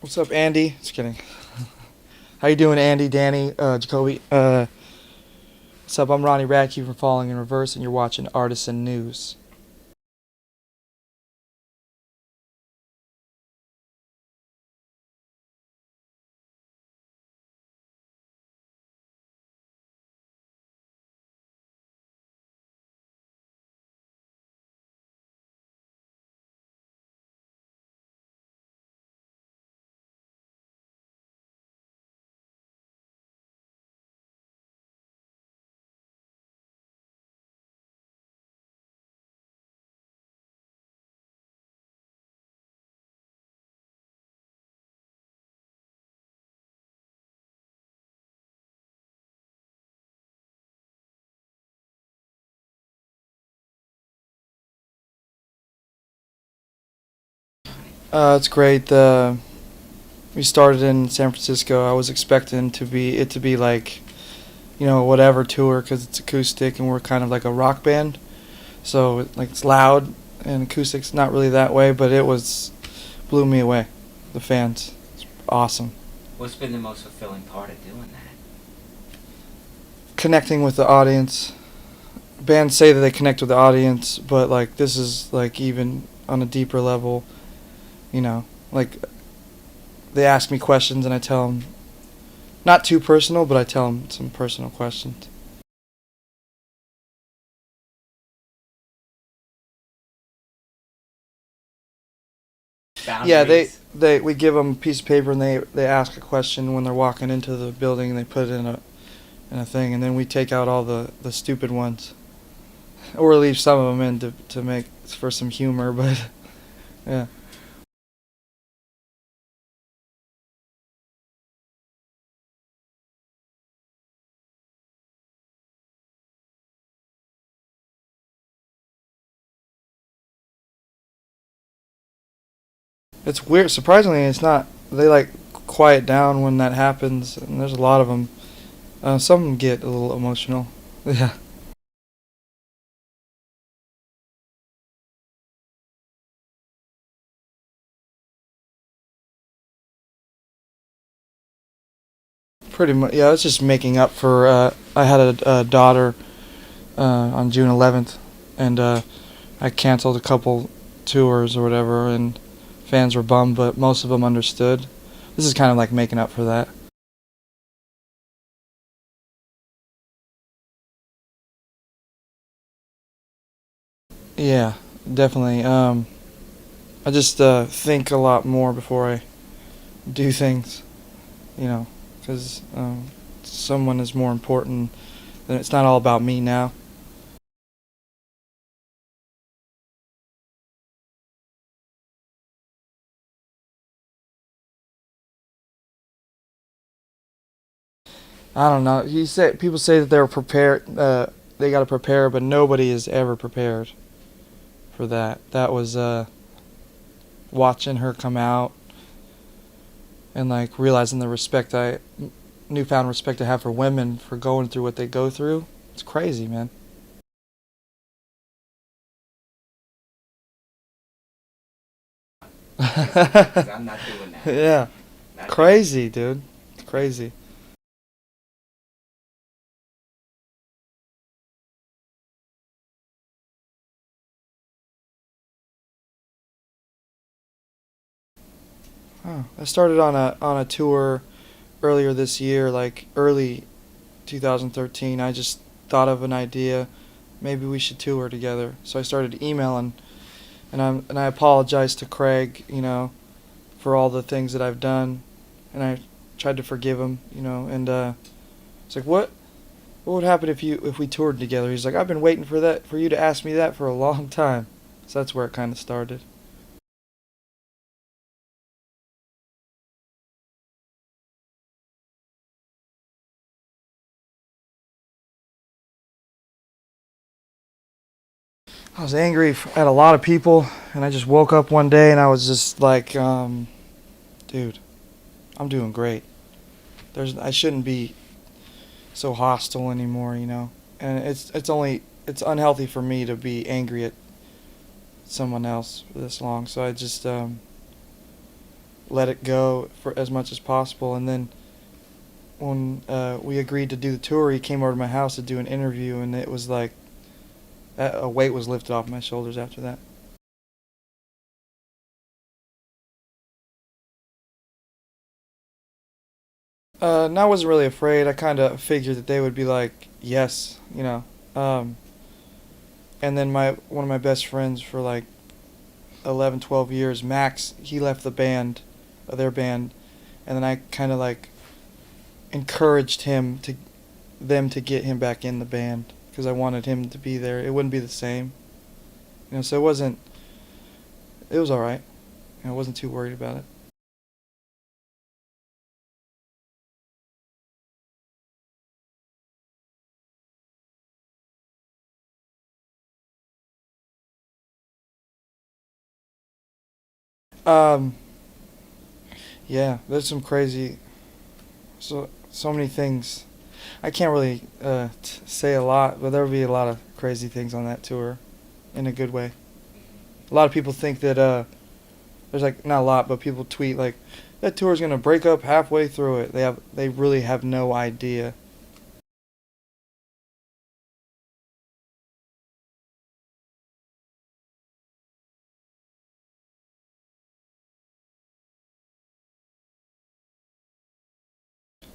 What's up, Andy? Just kidding. How you doing, Andy, Danny, Jacoby? What's up? I'm Ronnie Radke from Falling in Reverse, and you're watching Artisan News. It's great. We started in San Francisco. I was expecting it to be like, whatever tour, because it's acoustic and we're kind of like a rock band. So like it's loud and acoustic's not really that way, but it was blew me away. The fans, it's awesome. What's been the most fulfilling part of doing that? Connecting with the audience. Bands say that they connect with the audience, but like this is like even on a deeper level. Like they ask me questions and I tell them, not too personal, but I tell them some personal questions. Yeah, Boundaries? we give them a piece of paper and they ask a question when they're walking into the building and they put it in a thing, and then we take out all the stupid ones, or leave some of them in to make for some humor, but yeah. It's weird. Surprisingly, it's not. They like quiet down when that happens, and there's a lot of them. Some of them get a little emotional. Yeah. Pretty much, yeah. It's just making up for. I had a daughter on June 11th, and I canceled a couple tours or whatever, and fans were bummed, but most of them understood. This is kind of like making up for that. Yeah, definitely. I just think a lot more before I do things, because someone is more important. Then it's not all about me now. I don't know. People say that they're prepared. They got to prepare, but nobody is ever prepared for that. That was watching her come out and like realizing the newfound respect I have for women for going through what they go through. It's crazy, man. 'Cause I'm not doing that. Yeah, Not doing it. crazy, dude. It's crazy. Oh, I started on a tour earlier this year, like early 2013. I just thought of an idea. Maybe we should tour together. So I started emailing, and I apologized to Craig, for all the things that I've done, and I tried to forgive him, and it's like what would happen if we toured together? He's like, I've been waiting for you to ask me that for a long time. So that's where it kind of started. 'Cause I was angry at a lot of people, and I just woke up one day and I was just like, dude, I'm doing great. I shouldn't be so hostile anymore, And it's unhealthy for me to be angry at someone else for this long. So I just let it go for as much as possible. And then when we agreed to do the tour, he came over to my house to do an interview, and it was like a weight was lifted off my shoulders after that. No, I wasn't really afraid. I kind of figured that they would be like, yes, you know. And then one of my best friends for like 11, 12 years, Max, he left the band, their band, and then I kind of like encouraged them to get him back in the band because I wanted him to be there. It wouldn't be the same, you know. So it was all right. You know, I wasn't too worried about it. Um, yeah, there's some crazy, so many things. I can't really say a lot, but there will be a lot of crazy things on that tour, in a good way. A lot of people think that there's like not a lot, but people tweet like that tour's gonna break up halfway through it. They really have no idea.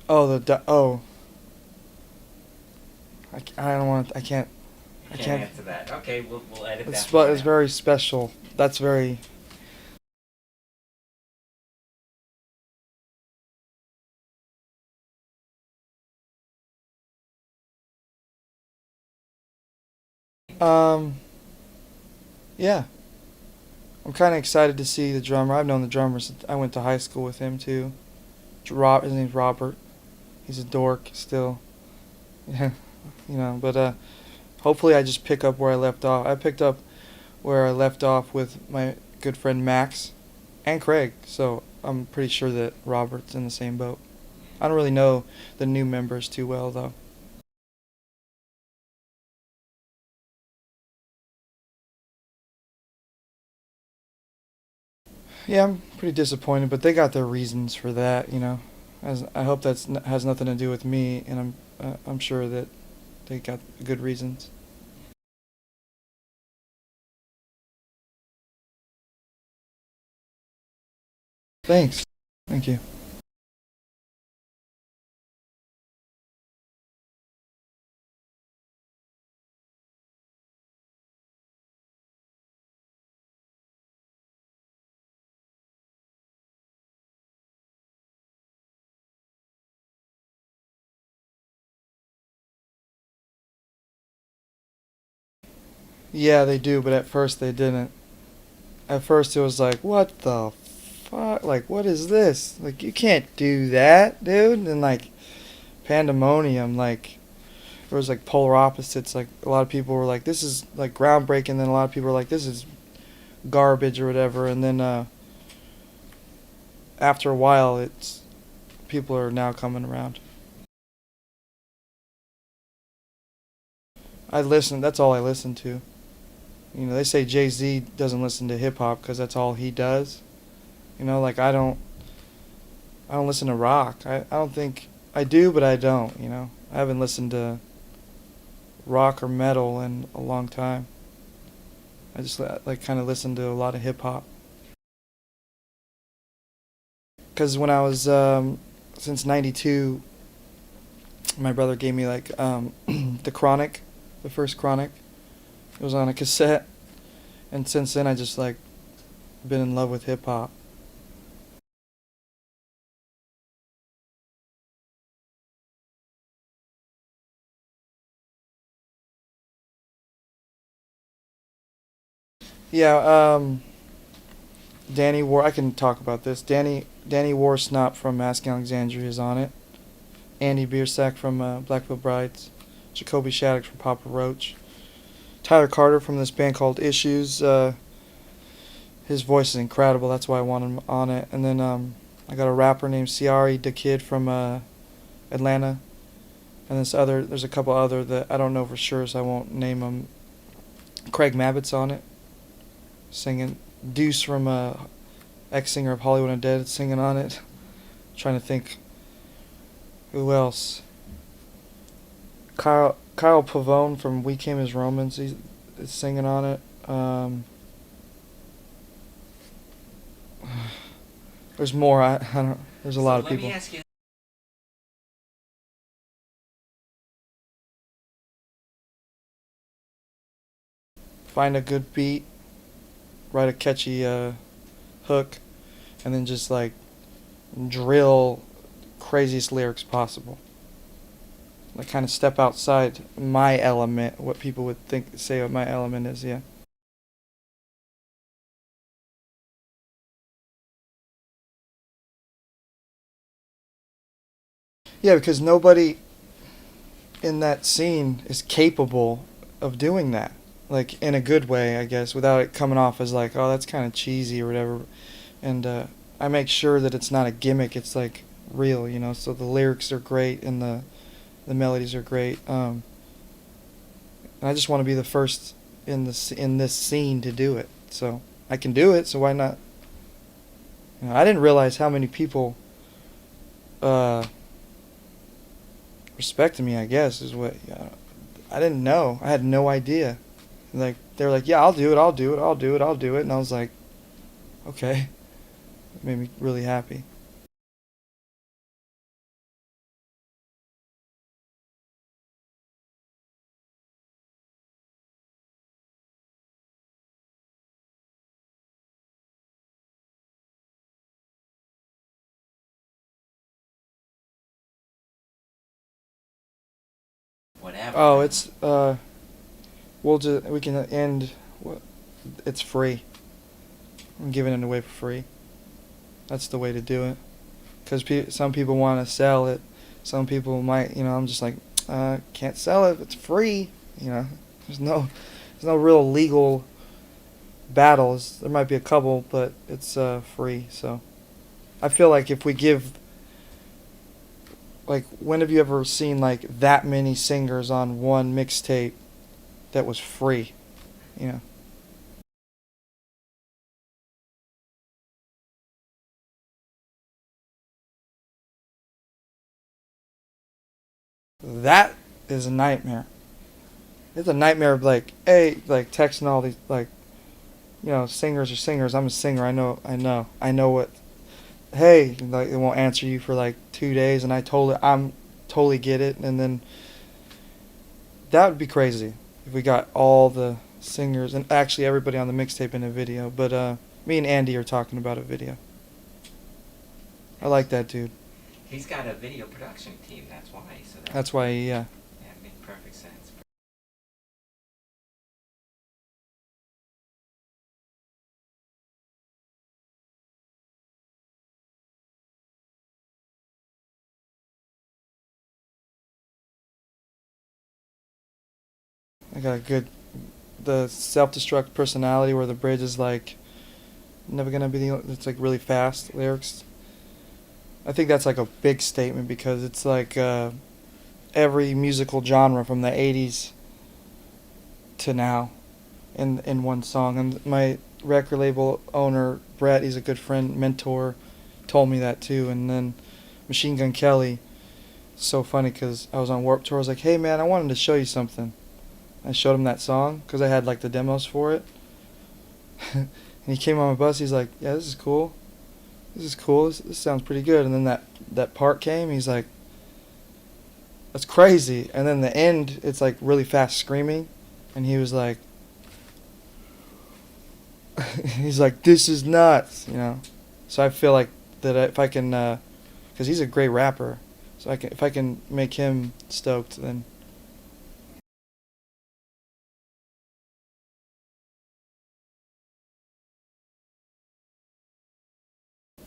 Oh I don't want I can't You I can't can't. answer that. Okay, we'll edit that. It's very special. That's very. Um. Yeah. I'm kind of excited to see the drummer. I've known the drummer since I went to high school with him too. His name's Robert. He's a dork still. Yeah. You know, but hopefully I just pick up where I left off. I picked up where I left off with my good friend Max and Craig. So I'm pretty sure that Robert's in the same boat. I don't really know the new members too well though. Yeah, I'm pretty disappointed, but they got their reasons for that, you know. As I hope has nothing to do with me, and I'm sure that they got good reasons. Thanks. Thank you. Yeah, they do, but at first they didn't. At first it was like, what the fuck? Like, what is this? Like, you can't do that, dude. And like, pandemonium. Like, there was like polar opposites. Like, a lot of people were like, this is like groundbreaking. Then a lot of people were like, this is garbage or whatever. And then after a while, people are now coming around. I listen. That's all I listen to. You know, they say Jay-Z doesn't listen to hip hop because that's all he does. You know, like I don't listen to rock. I don't think I do, but I don't. You know, I haven't listened to rock or metal in a long time. I just like kind of listen to a lot of hip hop. Because when I was since '92, my brother gave me like the Chronic, the first Chronic. It was on a cassette, and since then I just like been in love with hip hop. Yeah, Danny War. I can talk about this. Danny Warsnop from Mask Alexandria is on it. Andy Biersack from Blackfoot Brides. Jacoby Shattuck from Papa Roach. Tyler Carter from this band called Issues. His voice is incredible. That's why I want him on it. And then I got a rapper named Ciari the Kid from Atlanta. And there's a couple other that I don't know for sure, so I won't name them. Craig Mabbitt's on it, singing. Deuce from ex-singer of Hollywood Undead singing on it. Trying to think who else. Kyle Pavone from We Came as Romans, he's is singing on it. There's more. I don't. There's a lot of people. Let me ask you. Find a good beat, write a catchy hook, and then just like drill craziest lyrics possible. Like kind of step outside my element, what people would say what my element is. Yeah. Yeah, because nobody in that scene is capable of doing that. Like in a good way, I guess, without it coming off as like, oh, that's kind of cheesy or whatever. And I make sure that it's not a gimmick. It's like real, you know. So the lyrics are great and the melodies are great. And I just want to be the first in this scene to do it. So I can do it. So why not? You know, I didn't realize how many people respected me. I guess is what I didn't know. I had no idea. Like they were like, yeah, I'll do it. I'll do it. I'll do it. I'll do it. And I was like, okay. It made me really happy. Whatever. Oh, it's we can end. It's free. I'm giving it away for free. That's the way to do it. Because some people want to sell it. Some people might, you know. I'm just like, can't sell it. It's free. You know, there's no real legal battles. There might be a couple, but it's free. So I feel like if we give, like, when have you ever seen like that many singers on one mixtape that was free? You know. That is a nightmare. It's a nightmare of like, hey, like texting all these like, you know, singers are singers. I'm a singer. I know what. Hey, like it won't answer you for like 2 days, and I'm totally get it. And then that would be crazy if we got all the singers and actually everybody on the mixtape in a video. But me and Andy are talking about a video. I like that dude. He's got a video production team. That's why. So That's why, yeah. Yeah, it made perfect sense. I got a good, the self-destruct personality where the bridge is like never gonna be it's like really fast lyrics. I think that's like a big statement because it's like every musical genre from the 80s to now in one song. And my record label owner, Brett, he's a good friend, mentor, told me that too. And then Machine Gun Kelly, so funny because I was on Warped Tour. I was like, hey man, I wanted to show you something. I showed him that song because I had like the demos for it. And he came on my bus. He's like, yeah, this is cool. This is cool. This sounds pretty good. And then that part came. He's like, that's crazy. And then the end, it's like really fast screaming. And he was like, he's like, this is nuts, you know. So I feel like that if I can, because he's a great rapper, so if I can make him stoked, then.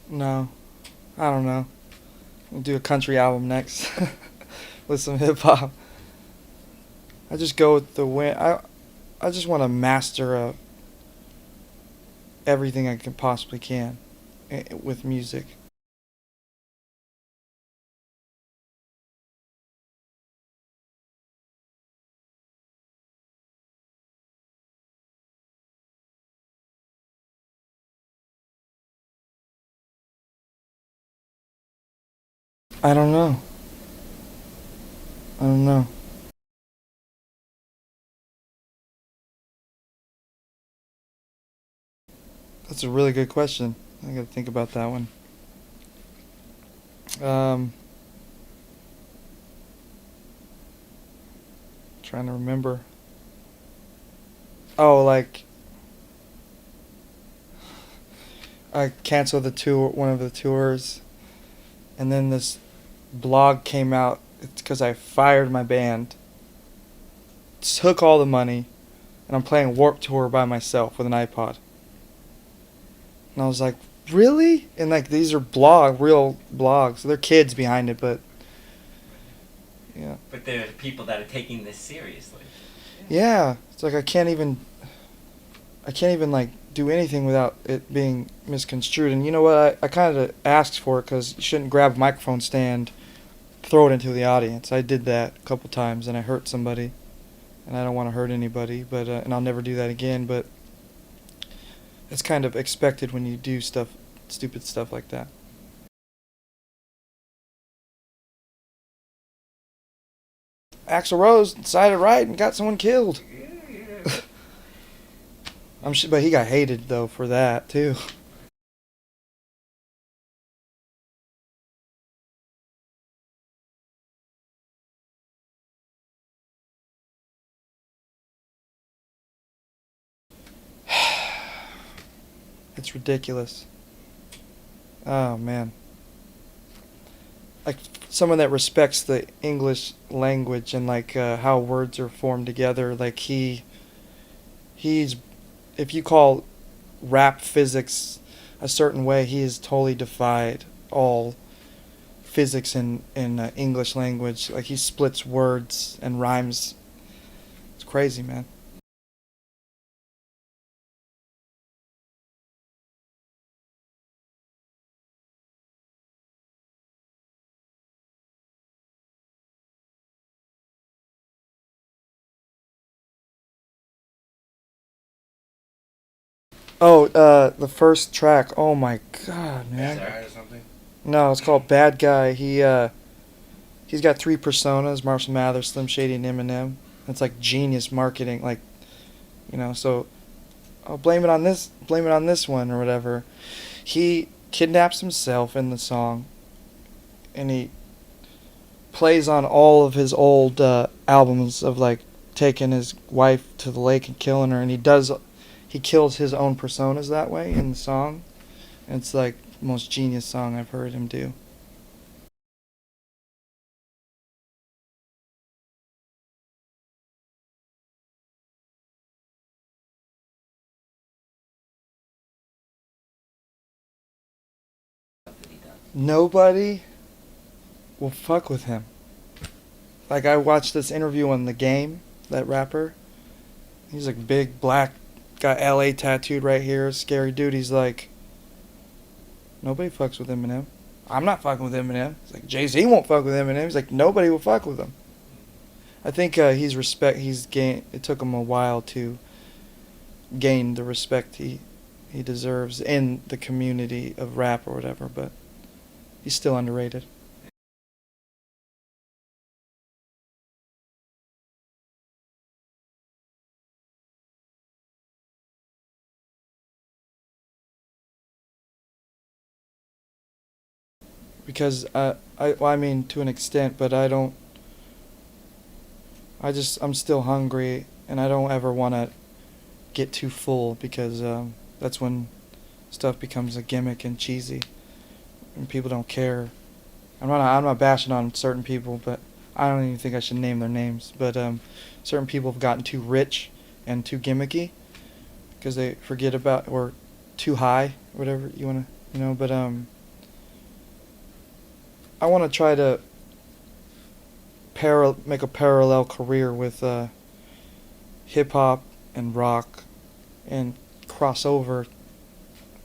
No, I don't know. We'll do a country album next with some hip hop. I just go with the win. I just want to master everything I can possibly can with music. I don't know. I don't know. That's a really good question. I gotta think about that one. Um, Trying to remember. Oh, like I canceled the tour, one of the tours, and then this blog came out. It's because I fired my band, took all the money, and I'm playing Warped Tour by myself with an iPod. And I was like, really? And like these are real blogs. They're kids behind it, but yeah. But there are people that are taking this seriously. Yeah, it's like I can't even like do anything without it being misconstrued. And you know what? I kind of asked for it because you shouldn't grab a microphone stand, throw it into the audience. I did that a couple times and I hurt somebody, and I don't want to hurt anybody. But and I'll never do that again. But it's kind of expected when you do stuff, stupid stuff like that. Axl Rose decided right and got someone killed. But he got hated though for that too. It's ridiculous. Oh man. Like someone that respects the English language and like how words are formed together. Like he's if you call rap physics a certain way, he has totally defied all physics in English language. Like he splits words and rhymes. It's crazy, man. Oh, the first track. Oh my god, man. Bad or something? No, it's called Bad Guy. He's got three personas: Marshall Mathers, Slim Shady, and Eminem. It's like genius marketing, like So I'll blame it on this one or whatever. He kidnaps himself in the song, and he plays on all of his old albums of like taking his wife to the lake and killing her, and he kills his own personas that way in the song. And it's like the most genius song I've heard him do. Stuff that he does. Nobody will fuck with him. Like I watched this interview on The Game, that rapper. He's like big black, got LA tattooed right here, scary dude. He's like, nobody fucks with Eminem. I'm not fucking with Eminem. He's like, Jay-Z won't fuck with Eminem. He's like, nobody will fuck with him. I think he's gained. It took him a while to gain the respect he deserves in the community of rap or whatever, but he's still underrated. Because I mean to an extent, but I don't. I'm still hungry, and I don't ever want to get too full because that's when stuff becomes a gimmick and cheesy, and people don't care. I'm not bashing on certain people, but I don't even think I should name their names. But certain people have gotten too rich and too gimmicky because they forget about or too high, whatever you want to, But I want to try to make a parallel career with hip hop and rock and cross over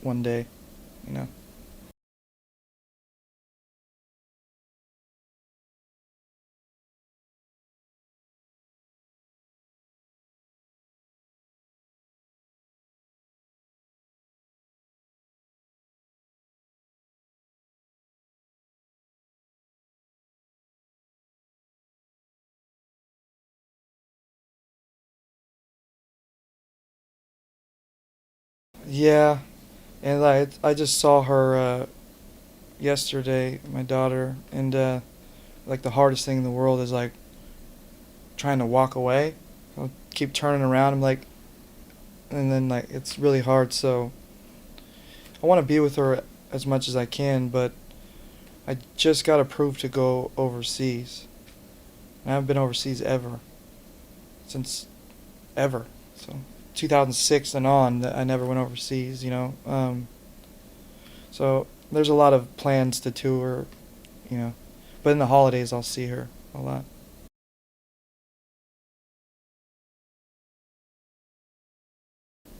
one day, you know. Yeah, and I just saw her yesterday, my daughter, and like the hardest thing in the world is like trying to walk away. I'll keep turning around. I'm like, and then like it's really hard. So I want to be with her as much as I can, but I just got approved to go overseas. I haven't been overseas ever since ever. So 2006 and on, I never went overseas. So there's a lot of plans to tour, you know. But in the holidays, I'll see her a lot.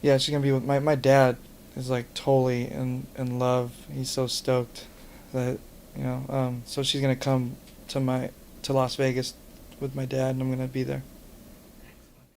Yeah, she's gonna be with my dad. Is like totally in love. He's so stoked that so she's gonna come to Las Vegas with my dad, and I'm gonna be there.